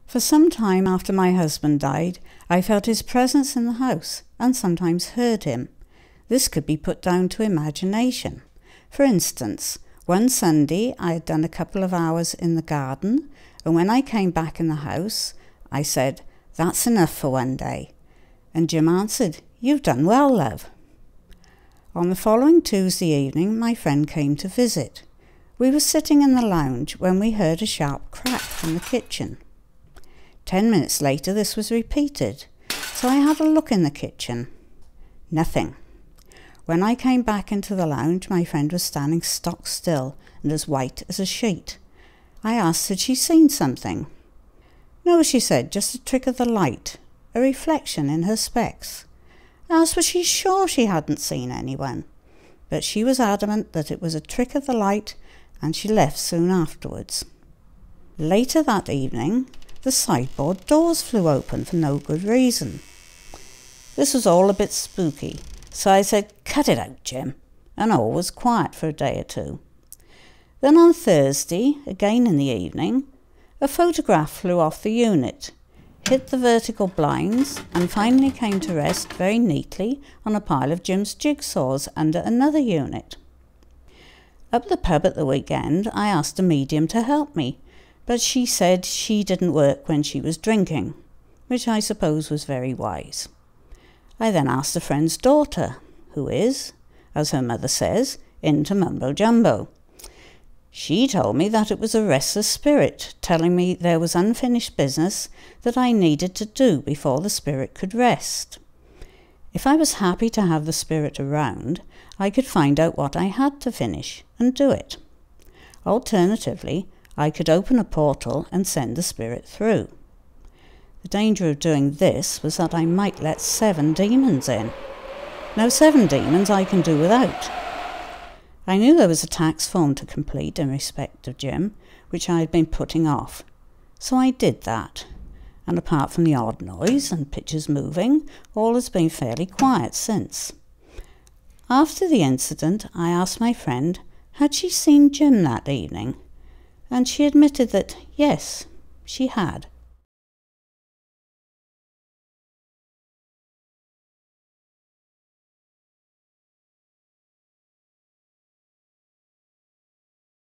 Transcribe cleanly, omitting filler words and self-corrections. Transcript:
For some time after my husband died, I felt his presence in the house and sometimes heard him. This could be put down to imagination. For instance, one Sunday I had done a couple of hours in the garden, and when I came back in the house, I said, "That's enough for one day." And Jim answered, "You've done well, love." On the following Tuesday evening, my friend came to visit. We were sitting in the lounge when we heard a sharp crack from the kitchen. 10 minutes later this was repeated, so I had a look in the kitchen. Nothing. When I came back into the lounge, my friend was standing stock still and as white as a sheet. I asked had she seen something. "No," she said, "just a trick of the light, a reflection in her specs." I asked was she sure she hadn't seen anyone, but she was adamant that it was a trick of the light, and she left soon afterwards. Later that evening, the sideboard doors flew open for no good reason. This was all a bit spooky, so I said, "Cut it out, Jim," and all was quiet for a day or two. Then on Thursday, again in the evening, a photograph flew off the unit, hit the vertical blinds, and finally came to rest very neatly on a pile of Jim's jigsaws under another unit. Up the pub at the weekend, I asked a medium to help me, but she said she didn't work when she was drinking, which I suppose was very wise. I then asked a friend's daughter, who is, as her mother says, into mumbo-jumbo. She told me that it was a restless spirit, telling me there was unfinished business that I needed to do before the spirit could rest. If I was happy to have the spirit around, I could find out what I had to finish and do it. Alternatively, I could open a portal and send the spirit through. The danger of doing this was that I might let 7 demons in. Now 7 demons I can do without. I knew there was a tax form to complete in respect of Jim, which I had been putting off, so I did that, and apart from the odd noise and pictures moving, all has been fairly quiet since. After the incident, I asked my friend had she seen Jim that evening, and she admitted that yes, she had.